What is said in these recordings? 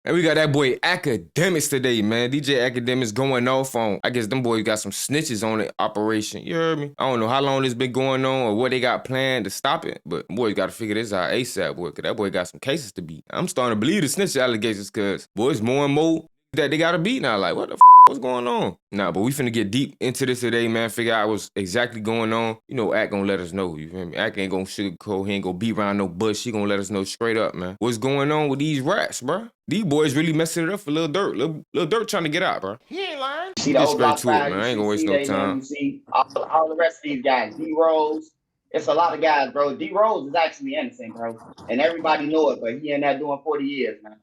And we got that boy Akademiks today, man. DJ Akademiks going off on, I guess them boys got some snitches on the operation. You heard me? I don't know how long this been going on or what they got planned to stop it, but boys got to figure this out ASAP, boy, because that boy got some cases to beat. I'm starting to believe the snitch allegations because, boys, more and more that they got to beat now. Like, what the what's going on? Nah, but we finna get deep into this today, man. Figure out what's exactly going on. You know, Ak gonna let us know, you feel me? Ak ain't gonna sugarcoat, he ain't gonna beat around no bush. He gonna let us know straight up, man. What's going on with these rats, bro? These boys really messing it up for Lil Durk. Lil Durk trying to get out, bro. He ain't lying. See the old block side, man. I ain't gonna waste no time. You see all the rest of these guys, D-Rose. It's a lot of guys, bro. D-Rose is actually innocent, bro. And everybody know it, but he in there doing 40 years, man.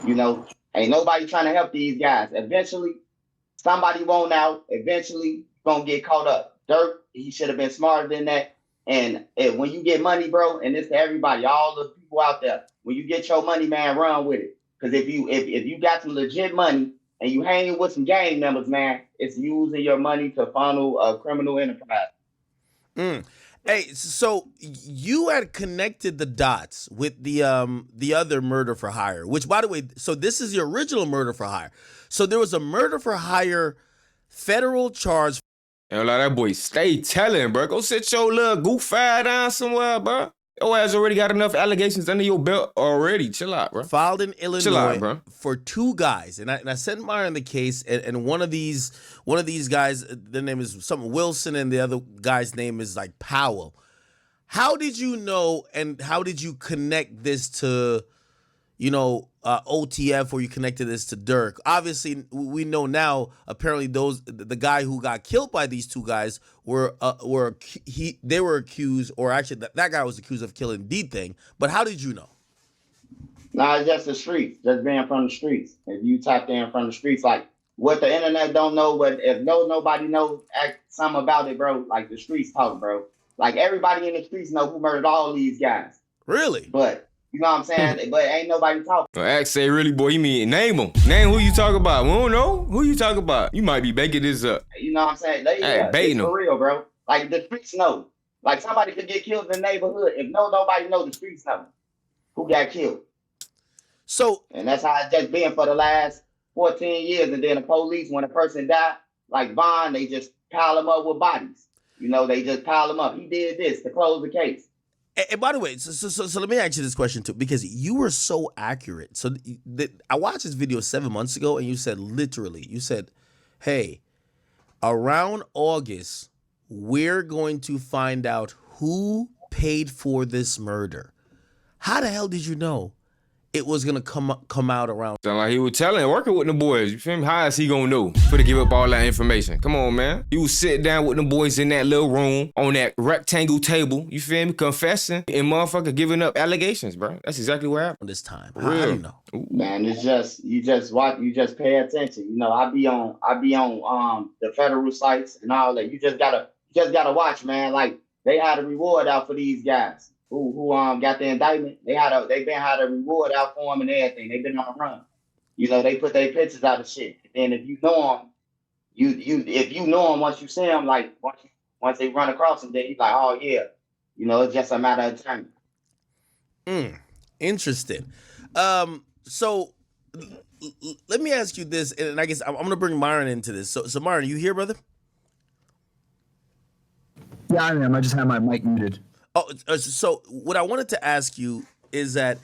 You know, ain't nobody trying to help these guys. Eventually, somebody won't out. Eventually, gonna get caught up. Durk, he should have been smarter than that. And when you get money, bro, and this to everybody, all the people out there, when you get your money, man, run with it. Because if you got some legit money and you hanging with some gang members, man, it's using your money to funnel a criminal enterprise. Hey, so you had connected the dots with the other murder for hire, which, by the way, so this is the original murder for hire. So there was a murder for hire federal charge. And like that boy stay telling, bro. Go sit your little goof fire down somewhere, bro. Your ass already got enough allegations under your belt already. Chill out, bro. Filed in Illinois. Chill out, bro. For two guys. And I sent Myron the case, and one of these guys, their name is something Wilson, and the other guy's name is like Powell. How did you know, and how did you connect this to, OTF, or you connected this to Durk? Obviously, we know now, apparently the guy who got killed by these two guys they were accused, or actually that guy was accused of killing D-Thing. But how did you know? Nah, it's just the streets, just being from the streets. If you tapped in from the streets, like what the internet don't know, but if nobody knows something about it, bro, like the streets talk, bro. Like everybody in the streets know who murdered all these guys. Really? But you know what I'm saying? But ain't nobody talking. Ak say really, boy, he mean name him. Name who you talk about. We don't know who you talk about. You might be making this up. You know what I'm saying? It's for real, bro. Like the streets know. Like somebody could get killed in the neighborhood. If nobody know, the streets know who got killed. So, and that's how it's just been for the last 14 years. And then the police, when a person died, like Vaughn, they just pile them up with bodies. They just pile them up. He did this to close the case. And by the way, so let me ask you this question too, because you were so accurate. So I watched this video 7 months ago, and you said, hey, around August, we're going to find out who paid for this murder. How the hell did you know it was gonna come out around? Sound like he was working with the boys. You feel me? How is he gonna know for to give up all that information? Come on, man. You was sitting down with the boys in that little room on that rectangle table. You feel me? Confessing and motherfucker giving up allegations, bro. That's exactly what happened this time. How do you know? Man, it's just you just pay attention. I be on the federal sites and all that. You just gotta watch, man. Like they had a reward out for these guys who got the indictment. They been had a reward out for them and everything. They've been on the run. They put their pictures out of shit. And if you know them, if you know them once you see them, like once they run across them, then you like, oh yeah, it's just a matter of time. Interesting. So let me ask you this, and I guess I'm gonna bring Myron into this. So Myron, you here, brother? Yeah, I am. I just have my mic muted. Oh, so what I wanted to ask you is that,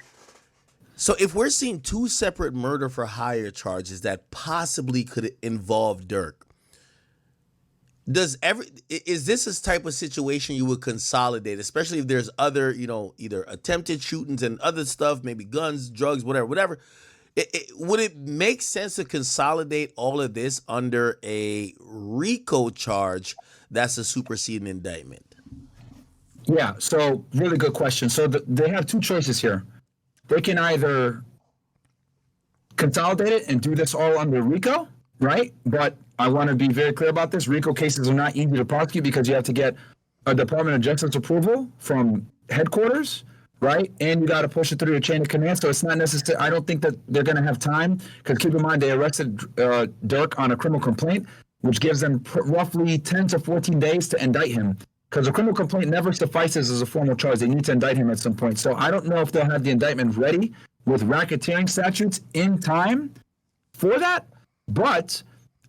so if we're seeing two separate murder for hire charges that possibly could involve Durk, is this a type of situation you would consolidate, especially if there's other, either attempted shootings and other stuff, maybe guns, drugs, whatever. Would it make sense to consolidate all of this under a RICO charge that's a superseding indictment? Yeah, so really good question. So they have two choices here. They can either consolidate it and do this all under RICO, right? But I want to be very clear about this. RICO cases are not easy to prosecute because you have to get a Department of Justice approval from headquarters, right? And you got to push it through the chain of command. So it's not necessary. I don't think that they're going to have time, because keep in mind they arrested Durk on a criminal complaint, which gives them roughly 10 to 14 days to indict him. Because a criminal complaint never suffices as a formal charge. They need to indict him at some point. So I don't know if they'll have the indictment ready with racketeering statutes in time for that, but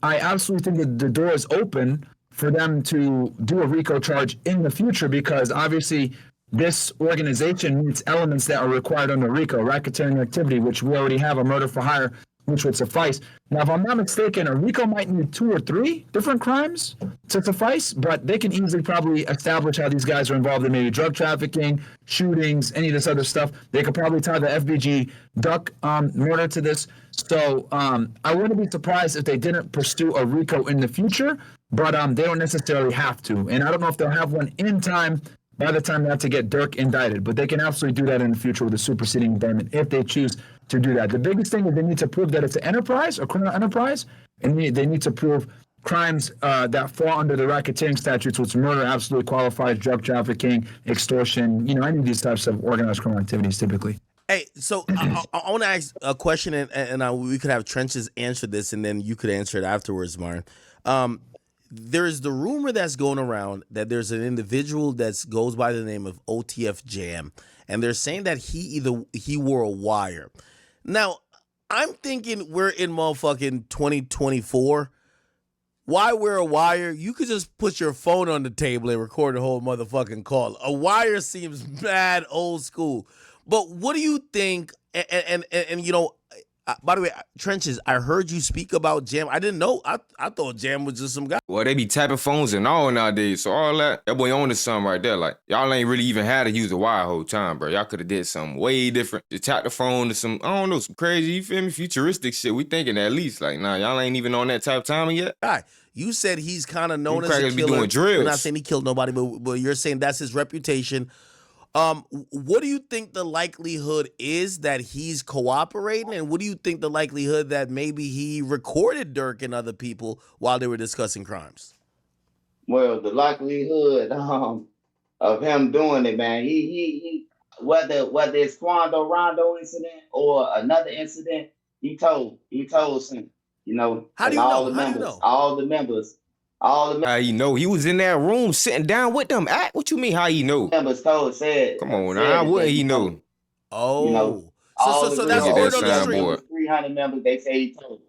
I absolutely think that the door is open for them to do a RICO charge in the future, because obviously this organization meets elements that are required under RICO, racketeering activity, which we already have, a murder for hire, which would suffice. Now, if I'm not mistaken, a RICO might need 2 or 3 different crimes to suffice, but they can easily probably establish how these guys are involved in maybe drug trafficking, shootings, any of this other stuff. They could probably tie the FBG Duck murder to this. So I wouldn't be surprised if they didn't pursue a RICO in the future, but they don't necessarily have to. And I don't know if they'll have one in time by the time they have to get Durk indicted, but they can absolutely do that in the future with a superseding indictment if they choose to do that. The biggest thing is they need to prove that it's an enterprise, a criminal enterprise, and they need to prove crimes that fall under the racketeering statutes, which murder absolutely qualifies, drug trafficking, extortion, any of these types of organized criminal activities typically. Hey, so I want to ask a question, and we could have Trenches answer this, and then you could answer it afterwards, Martin. There's the rumor that's going around that there's an individual that goes by the name of OTF Jam, and they're saying that he wore a wire. Now, I'm thinking we're in motherfucking 2024. Why wear a wire? You could just put your phone on the table and record the whole motherfucking call. A wire seems mad old school. But what do you think? And by the way, Trenches, I heard you speak about Jam. I didn't know. I thought Jam was just some guy. Well, they be tapping phones and all nowadays, so all that boy on to something right there. Like, y'all ain't really even had to use a wire whole time, bro. Y'all could have did something way different. Just tap the phone to some, I don't know, some crazy, you feel me, futuristic shit. We thinking at least, like, nah, y'all ain't even on that type of timing yet. All right. You said he's kind of known Them as a crackers be killer. doing drills. We're not saying he killed nobody, but you're saying that's his reputation. What do you think the likelihood is that he's cooperating, and what do you think the likelihood that maybe he recorded Durk and other people while they were discussing crimes? Well, the likelihood of him doing it, man, he whether it's Quando Rondo incident or another incident, he told some, How do you all know? the How do you members, know? all the members, How you know? He was in that room sitting down with them. What you mean, how you know? members said. Come on, said now, how that would they he know? told. Oh. All So the that's Look at word that on the street. soundboard. 300 members, they say he told.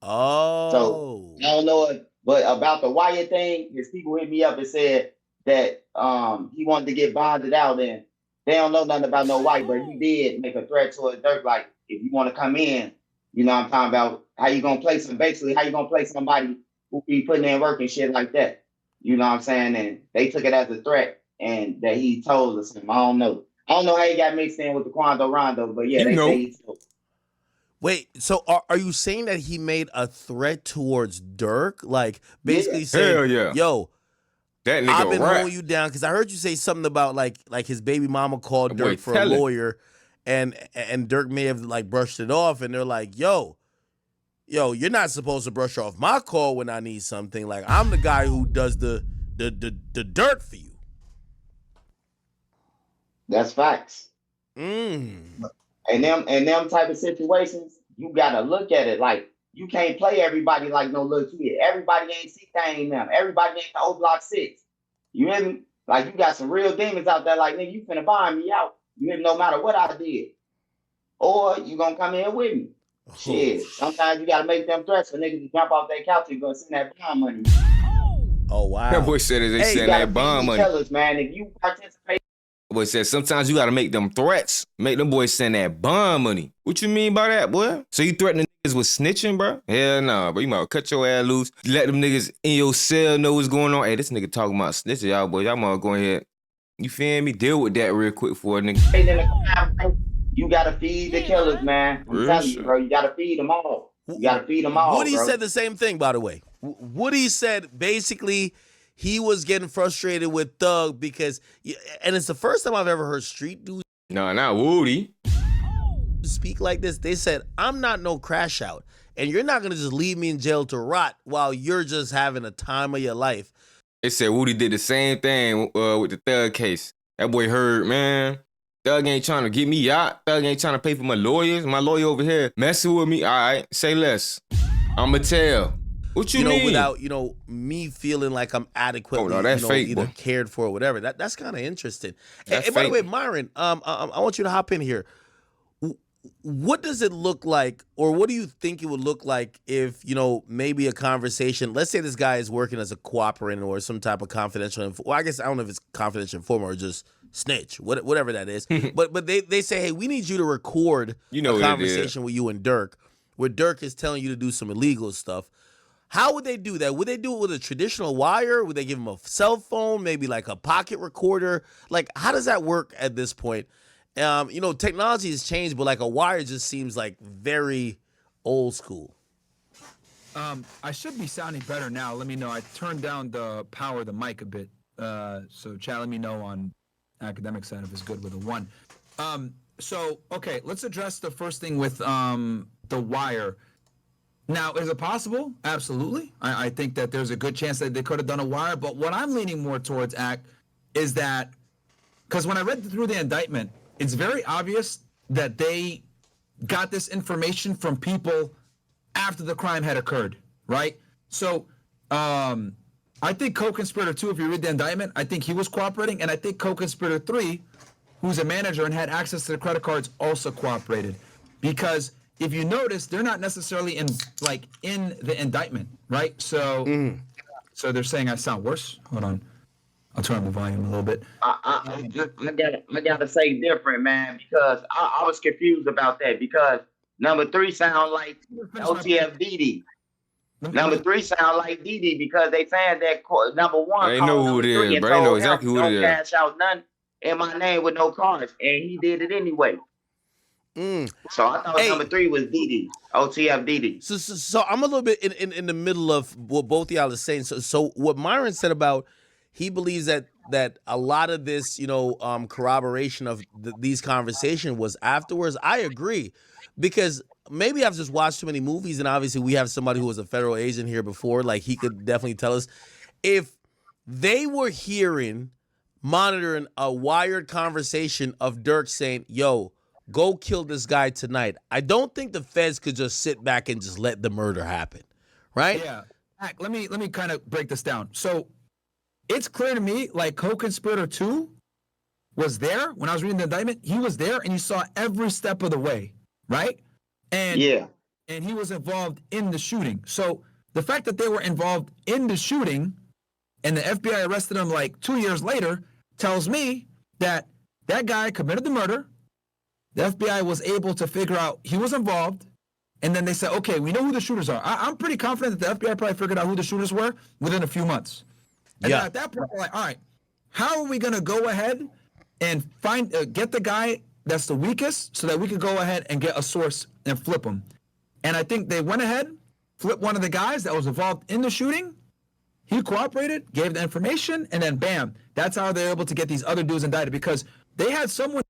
Oh. So I don't know, but about the wire thing, his people hit me up and said that he wanted to get bonded out, and they don't know nothing about no wire, but he did make a threat to a Durk, like, if you want to come in, I'm talking about how you gonna play somebody who be putting in work and shit like that. You know what I'm saying? And they took it as a threat, and that he told us him. I don't know how he got mixed in with the Quando Rondo, but yeah, they say he told. Wait, so are you saying that he made a threat towards Durk? Like, basically saying, Hell yeah. yo, That nigga I've been rap. holding you down, because I heard you say something about like his baby mama called That boy Durk for a telling. lawyer, and Durk may have like brushed it off, and they're like, yo, you're not supposed to brush off my call when I need something. Like, I'm the guy who does the dirt for you. That's facts. Mm. And them type of situations, you gotta look at it like you can't play everybody like no little kid. Everybody ain't C-Thang them. Everybody ain't the old block 6. You hear me? Like, you got some real demons out there, like, nigga, you finna bind me out. You hear me? No matter what I did. Or you gonna come in with me. Shit. Sometimes you gotta make them threats for niggas to jump off their couch and go send that bond money. Oh, wow. That boy said they Hey, send that bond money. Killers, man. If you participate. Boy said sometimes you gotta make them threats. Make them boys send that bond money. What you mean by that, boy? So you threatening niggas with snitching, bro? Hell nah, bro. You might cut your ass loose. Let them niggas in your cell know what's going on. Hey, this nigga talking about snitching, y'all boys. Y'all might go ahead. You feel me? Deal with that real quick for a nigga. You gotta feed the killers, man. I'm Real telling you, shit. bro. You gotta feed them all. You gotta feed them all. Woody bro. said the same thing, by the way. Woody said basically he was getting frustrated with Thug because, and it's the first time I've ever heard street dudes Nah, not Woody. speak like this. They said, I'm not no crash out, and you're not going to just leave me in jail to rot while you're just having a time of your life. They said Woody did the same thing with the Thug case. That boy heard, man. Thug ain't trying to get me out. Thug ain't trying to pay for my lawyers. My lawyer over here messing with me. All right, say less. I'ma tell. What you mean? Without, me feeling like I'm adequately, Oh, no, that's fake, either boy. cared for or whatever. That's kind of interesting. That's And by the fake. way, Myron, I want you to hop in here. what does it look like, or what do you think it would look like if, maybe a conversation, let's say this guy is working as a cooperant or some type of confidential, well, I guess I don't know if it's confidential informant or just snitch, whatever that is. but they say, hey, we need you to record You know a what it is. conversation with you and Durk, where Durk is telling you to do some illegal stuff. How would they do that? Would they do it with a traditional wire? Would they give him a cell phone, maybe like a pocket recorder? Like, how does that work at this point? Technology has changed, but like a wire just seems like very old school. I should be sounding better now. Let me know. I turned down the power of the mic a bit. So chat, let me know on academic side if it's good with a 1. Okay, let's address the first thing with the wire. Now, is it possible? Absolutely. I think that there's a good chance that they could have done a wire, but what I'm leaning more towards, is that, because when I read through the indictment, it's very obvious that they got this information from people after the crime had occurred, right? So, I think co-conspirator 2, if you read the indictment, I think he was cooperating, and I think co-conspirator 3, who's a manager and had access to the credit cards, also cooperated. Because if you notice, they're not necessarily in the indictment, right? So, so they're saying I sound worse. Hold on, I'll turn up the volume a little bit. I gotta say different, man, because I was confused about that, because number 3 sound like OTFDD. Number 3 sound like DD, because they saying that number 1 I know who it is, bro. I know exactly who it is. Don't cash out nothing in my name with no cards, and he did it anyway. So I thought number 3 was DD, OTFDD. So I'm a little bit in the middle of what both of y'all are saying. So what Myron said about, he believes that a lot of this, corroboration of these conversations was afterwards. I agree, because maybe I've just watched too many movies, and obviously we have somebody who was a federal agent here before. Like, he could definitely tell us if they were monitoring a wired conversation of Durk saying, "Yo, go kill this guy tonight." I don't think the feds could just sit back and just let the murder happen, right? Yeah. Let me kind of break this down. So it's clear to me, like, co-conspirator 2 was there when I was reading the indictment. He was there, and he saw every step of the way, right? And he was involved in the shooting. So the fact that they were involved in the shooting and the FBI arrested him like 2 years later tells me that that guy committed the murder. The FBI was able to figure out he was involved, and then they said, okay, we know who the shooters are. I'm pretty confident that the FBI probably figured out who the shooters were within a few months. And then at that point, we're like, all right, how are we going to go ahead and get the guy that's the weakest so that we could go ahead and get a source and flip him? And I think they went ahead, flipped one of the guys that was involved in the shooting. He cooperated, gave the information, and then bam, that's how they're able to get these other dudes indicted, because they had someone.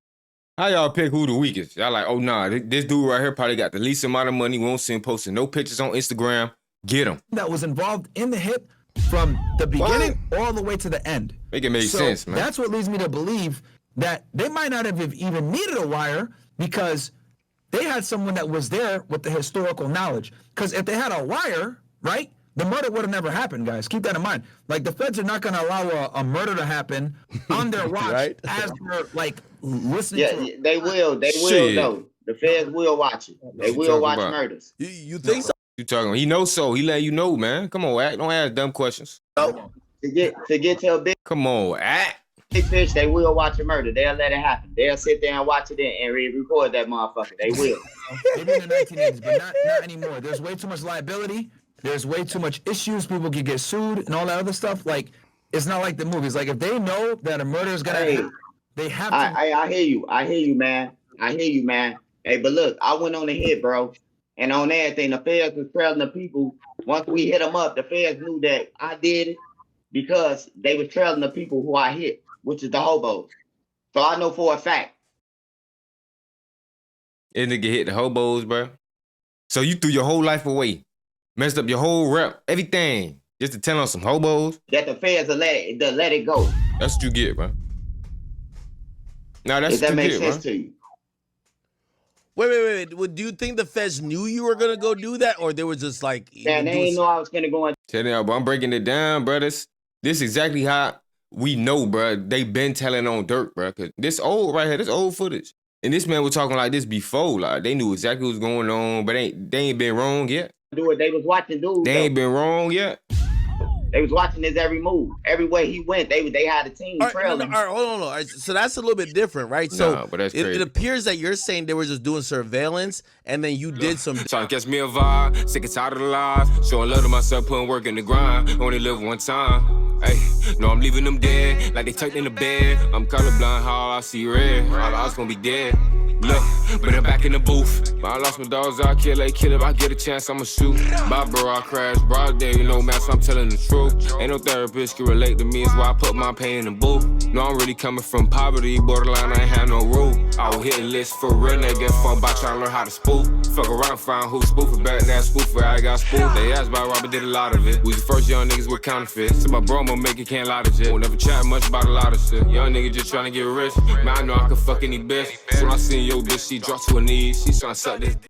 How y'all pick who the weakest? Y'all like, oh nah, this dude right here probably got the least amount of money. We won't see him posting no pictures on Instagram. Get him. That was involved in the hit from the beginning all the way to the end. Make it make sense, man. That's what leads me to believe that they might not have even needed a wire, because they had someone that was there with the historical knowledge. Because if they had a wire, right, the murder would have never happened, guys. Keep that in mind. Like, the feds are not going to allow a murder to happen on their watch right? as they're, like, listening to it. They will. They will, though. The feds will watch it. They will watch murders. You think so? You talking? He knows so. He let you know, man. Come on, act. Don't ask dumb questions. So, to get to a big Come on, act. fish, they will watch a murder. They'll let it happen. They'll sit there and watch it and record that motherfucker. They will. Maybe in the 1980s, but not anymore. There's way too much liability. There's way too much issues. People can get sued and all that other stuff. Like, it's not like the movies. Like, if they know that a murder is gonna happen, they have to. I hear you. I hear you, man. Hey, but look, I went on the hit, bro. And on everything, the feds was trailing the people. Once we hit them up, the feds knew that I did it because they was trailing the people who I hit, which is the hobos. So I know for a fact. This nigga hit the hobos, bro. So you threw your whole life away. Messed up your whole rep, everything, just to tell on some hobos? That the feds will let it go. That's what you get, bro. Nah, that's Does that what you make get, sense bro. to you? Wait. Do you think the feds knew you were going to go do that, or they were just like... Yeah, they didn't know I was going to go and... Tell you, I'm breaking it down, brothers. This is exactly how we know, bro. They been telling on Durk, bro. Cause this old right here, this old footage. And this man was talking like this before. Like they knew exactly what was going on, but they ain't been wrong yet. Do it. They was watching dude. They ain't been wrong yet. They was watching his every move. Everywhere he went, they had a team trailing. All right, hold on. All right, so that's a little bit different, right? So Nah, but that's crazy. it appears that you're saying they were just doing surveillance, and then you did some. Trying to catch me a vibe, sick and tired of the lies. Showing love to myself, putting work in the grind. Only live one time. Hey, no, I'm leaving them dead, like they tucked in the bed. I'm colorblind, how I see red. All I was gonna be dead. Look, but I'm back in the booth. I lost my dogs, I kill if I get a chance, I'ma shoot. Bye, bro, I crash. Broad day, you know, man, so I'm telling the truth. Ain't no therapist can relate to me, it's why I put my pain in the booth. No, I'm really coming from poverty, borderline, I ain't had no rule. I was hitting lists for real, they get fucked by trying to learn how to spoof. Fuck around, find who spoofing back, that spoofer, I got spoofed. They asked about Robert, did a lot of it. We was the first young niggas with counterfeits. So my bro, I'ma make it, can't lie to shit. Won't never chat much about a lot of shit. Young nigga just trying to get rich. Man, I know I can fuck any bitch. So when I seen your bitch, she dropped to her knees. She trying to suck this.